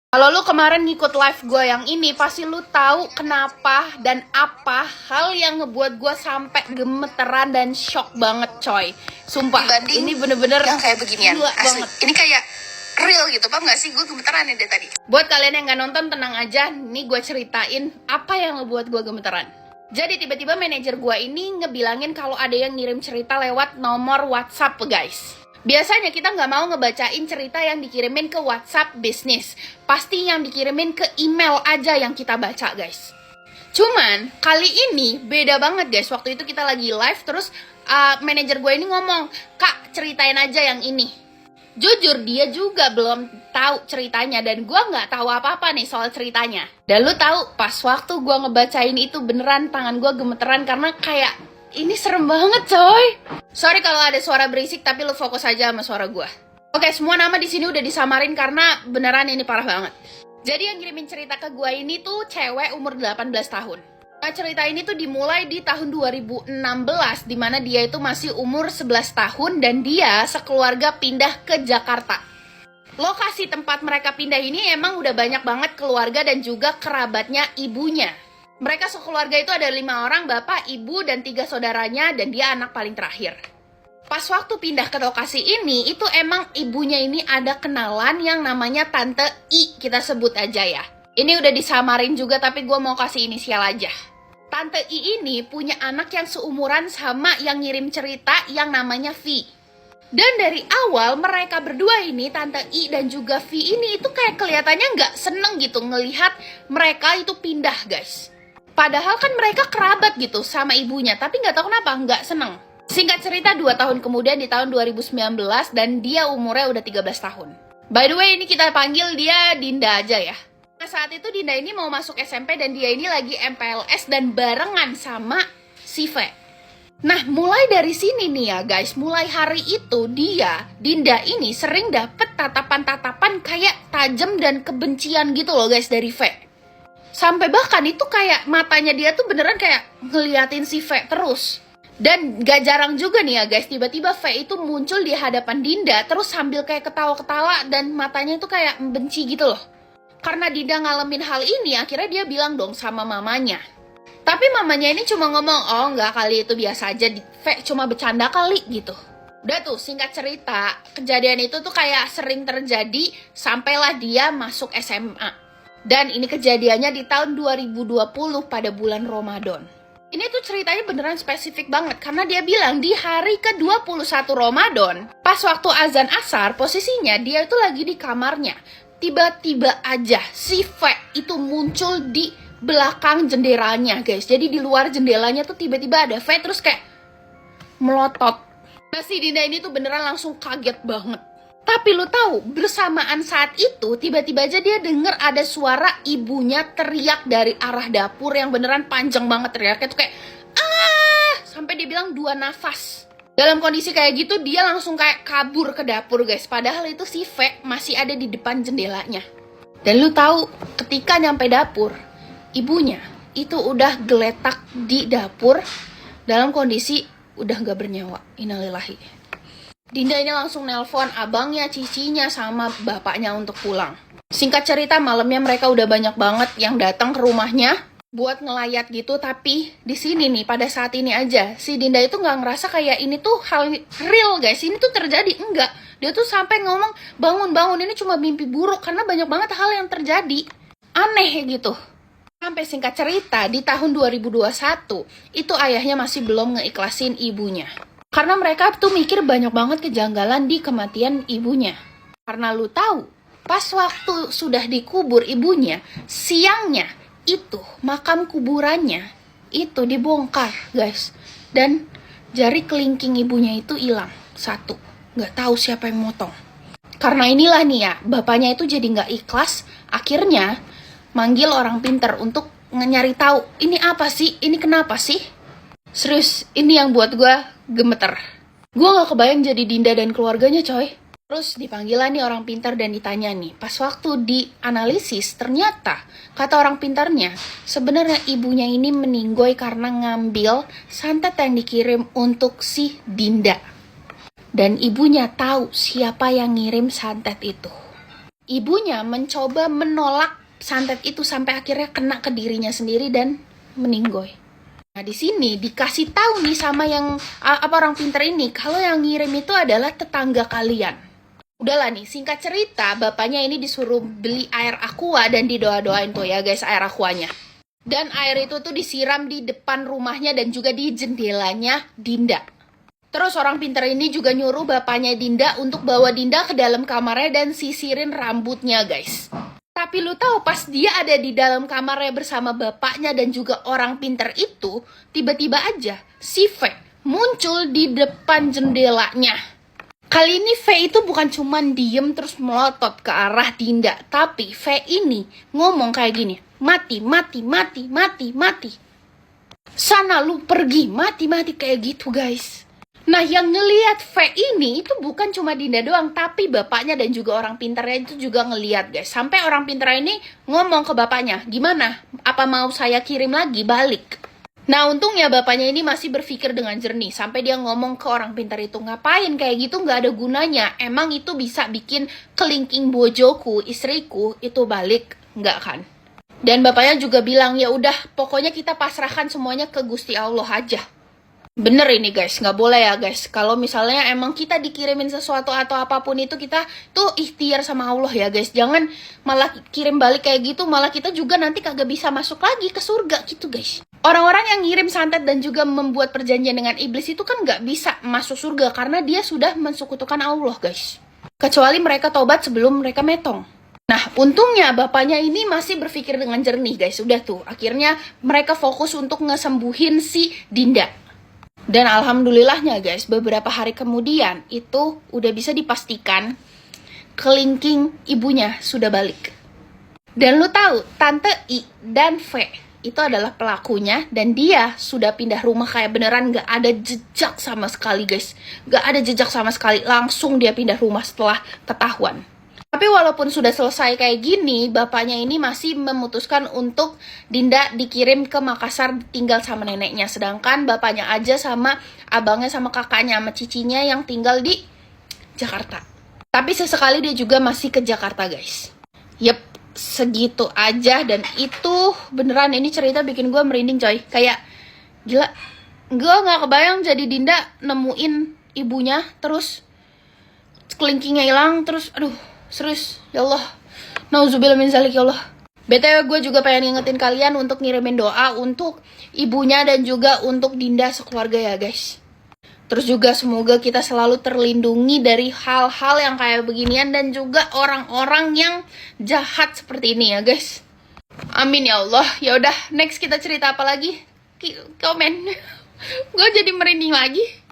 Kalau lu kemarin ngikut live gue yang ini, pasti lu tahu kenapa dan apa hal yang ngebuat gue sampai gemeteran dan shock banget, coy. Sumpah, Dibanding ini bener-bener yang kayak beginian, gila asli. banget. Ini kayak real gitu, paham gak sih? Gue gemeteran ya dari tadi. Buat kalian yang nggak nonton, tenang aja. Nih gue ceritain apa yang ngebuat gue gemeteran. Jadi tiba-tiba manajer gue ini ngebilangin kalau ada yang ngirim cerita lewat nomor WhatsApp, guys. Biasanya kita nggak mau ngebacain cerita yang dikirimin ke WhatsApp bisnis. Pasti yang dikirimin ke email aja yang kita baca, guys. Cuman kali ini beda banget, guys. Waktu itu kita lagi live, terus manajer gue ini ngomong, "Kak, ceritain aja yang ini." Jujur, dia juga belum tahu ceritanya, dan gue nggak tahu apa-apa nih soal ceritanya. Dan lu tahu, pas waktu gue ngebacain itu beneran tangan gue gemeteran karena kayak ini serem banget, coy. Sorry kalau ada suara berisik, tapi lu fokus aja sama suara gue. Oke, semua nama di sini udah disamarin karena beneran ini parah banget. Jadi yang ngirimin cerita ke gue ini tuh cewek umur 18 tahun. Nah, cerita ini tuh dimulai di tahun 2016, dimana dia itu masih umur 11 tahun dan dia sekeluarga pindah ke Jakarta. Lokasi tempat mereka pindah ini emang udah banyak banget keluarga dan juga kerabatnya ibunya. Mereka sekeluarga itu ada 5 orang, bapak, ibu, dan 3 saudaranya, dan dia anak paling terakhir. Pas waktu pindah ke lokasi ini, itu emang ibunya ini ada kenalan yang namanya Tante I, kita sebut aja ya. Ini udah disamarin juga, tapi gue mau kasih inisial aja. Tante I ini punya anak yang seumuran sama yang ngirim cerita yang namanya V. Dan dari awal mereka berdua ini, Tante I dan juga V ini, itu kayak kelihatannya nggak seneng gitu ngelihat mereka itu pindah, guys. Padahal kan mereka kerabat gitu sama ibunya, tapi nggak tahu kenapa nggak seneng. Singkat cerita, 2 tahun kemudian di tahun 2019 dan dia umurnya udah 13 tahun. By the way, ini kita panggil dia Dinda aja ya. Nah, saat itu Dinda ini mau masuk SMP dan dia ini lagi MPLS dan barengan sama si V. Nah, mulai dari sini nih ya guys, mulai hari itu Dinda ini sering dapet tatapan-tatapan kayak tajam dan kebencian gitu loh guys dari V. Sampai bahkan itu kayak matanya dia tuh beneran kayak ngeliatin si V terus. Dan gak jarang juga nih ya guys, tiba-tiba V itu muncul di hadapan Dinda terus sambil kayak ketawa-ketawa dan matanya itu kayak membenci gitu loh. Karena Dinda ngalamin hal ini, akhirnya dia bilang dong sama mamanya. Tapi mamanya ini cuma ngomong, "Oh nggak kali, itu biasa aja, V cuma bercanda kali," gitu. Udah tuh, singkat cerita, kejadian itu tuh kayak sering terjadi sampailah dia masuk SMA. Dan ini kejadiannya di tahun 2020 pada bulan Ramadan. Ini tuh ceritanya beneran spesifik banget, karena dia bilang di hari ke-21 Ramadan, pas waktu azan asar, posisinya dia itu lagi di kamarnya. Tiba-tiba aja si V itu muncul di belakang jendelanya, guys. Jadi di luar jendelanya tuh tiba-tiba ada V terus kayak melotot. Nah, si Dinda ini tuh beneran langsung kaget banget. Tapi lu tahu, bersamaan saat itu tiba-tiba aja dia denger ada suara ibunya teriak dari arah dapur yang beneran panjang banget teriaknya tuh kayak sampai dia bilang 2 nafas. Dalam kondisi kayak gitu dia langsung kayak kabur ke dapur, guys. Padahal itu si V masih ada di depan jendelanya. Dan lu tahu, ketika nyampe dapur, ibunya itu udah geletak di dapur dalam kondisi udah gak bernyawa. Innalillahi. Dinda ini langsung nelpon abangnya, cicinya, sama bapaknya untuk pulang. Singkat cerita, malamnya mereka udah banyak banget yang datang ke rumahnya buat ngelayat gitu. Tapi di sini nih, pada saat ini aja, si Dinda itu nggak ngerasa kayak ini tuh hal real, guys. Ini tuh terjadi, enggak. Dia tuh sampai ngomong, bangun, ini cuma mimpi buruk, karena banyak banget hal yang terjadi. Aneh gitu. Sampai singkat cerita, di tahun 2021, itu ayahnya masih belum ngeikhlasin ibunya. Karena mereka tuh mikir banyak banget kejanggalan di kematian ibunya. Karena lu tahu, pas waktu sudah dikubur ibunya, siangnya itu makam kuburannya itu dibongkar, guys. Dan jari kelingking ibunya itu hilang 1. Nggak tahu siapa yang motong. Karena inilah nih ya, bapaknya itu jadi nggak ikhlas. Akhirnya manggil orang pinter untuk nyari tahu, ini apa sih? Ini kenapa sih? Serius, ini yang buat gue gemeter. Gue gak kebayang jadi Dinda dan keluarganya, coy. Terus dipanggil lah nih orang pintar dan ditanya nih. Pas waktu dianalisis, ternyata kata orang pintarnya, sebenarnya ibunya ini meninggoy karena ngambil santet yang dikirim untuk si Dinda. Dan ibunya tahu siapa yang ngirim santet itu. ibunya mencoba menolak santet itu sampai akhirnya kena ke dirinya sendiri dan meninggoy. Nah, di sini dikasih tahu nih sama yang orang pinter ini kalau yang ngirim itu adalah tetangga kalian. Udahlah nih, singkat cerita, bapaknya ini disuruh beli air aqua dan didoa-doain tuh ya guys, air aquanya. Dan air itu tuh disiram di depan rumahnya dan juga di jendelanya Dinda. Terus orang pinter ini juga nyuruh bapaknya Dinda untuk bawa Dinda ke dalam kamarnya dan sisirin rambutnya guys. Tapi lu tahu pas dia ada di dalam kamarnya bersama bapaknya dan juga orang pinter itu, tiba-tiba aja si V muncul di depan jendelanya. Kali ini V itu bukan cuman diem terus melotot ke arah Dinda, tapi V ini ngomong kayak gini, mati, mati, mati, mati, mati. Sana lu pergi, mati, mati, kayak gitu guys. Nah yang ngelihat V ini itu bukan cuma Dinda doang, tapi bapaknya dan juga orang pintarnya itu juga ngelihat guys. Sampai orang pintar ini ngomong ke bapaknya, gimana? Apa mau saya kirim lagi balik? Nah untungnya bapaknya ini masih berpikir dengan jernih. Sampai dia ngomong ke orang pintar itu, ngapain kayak gitu nggak ada gunanya. Emang itu bisa bikin kelingking bojoku, istriku itu balik, nggak kan? Dan bapaknya juga bilang, ya udah pokoknya kita pasrahkan semuanya ke Gusti Allah aja. Bener ini guys, nggak boleh ya guys. Kalau misalnya emang kita dikirimin sesuatu atau apapun itu, kita tuh ikhtiar sama Allah ya guys. Jangan malah kirim balik kayak gitu, malah kita juga nanti kagak bisa masuk lagi ke surga gitu guys. Orang-orang yang ngirim santet dan juga membuat perjanjian dengan iblis itu kan nggak bisa masuk surga karena dia sudah mensekutukan Allah guys. Kecuali mereka tobat sebelum mereka metong. Nah, untungnya bapaknya ini masih berpikir dengan jernih guys. Udah tuh, akhirnya mereka fokus untuk ngesembuhin si Dinda. Dan alhamdulillahnya guys, beberapa hari kemudian itu udah bisa dipastikan kelingking ibunya sudah balik. Dan lu tahu, Tante I dan V itu adalah pelakunya dan dia sudah pindah rumah kayak beneran gak ada jejak sama sekali guys. Gak ada jejak sama sekali, langsung dia pindah rumah setelah ketahuan. Tapi walaupun sudah selesai kayak gini, bapaknya ini masih memutuskan untuk Dinda dikirim ke Makassar tinggal sama neneknya. Sedangkan bapaknya aja sama abangnya sama kakaknya sama cicinya yang tinggal di Jakarta. Tapi sesekali dia juga masih ke Jakarta guys. Yep, segitu aja dan itu beneran ini cerita bikin gue merinding coy. Kayak gila, gue gak kebayang jadi Dinda nemuin ibunya terus kelingkingnya hilang terus aduh. Serius, ya Allah. Nauzubillah min zalik ya Allah. BTW gue juga pengen ngingetin kalian untuk ngirimin doa untuk ibunya dan juga untuk Dinda sekeluarga ya guys. Terus juga semoga kita selalu terlindungi dari hal-hal yang kayak beginian dan juga orang-orang yang jahat seperti ini ya guys. Amin ya Allah. Ya udah, next kita cerita apa lagi? Komen. Gue jadi merinding lagi.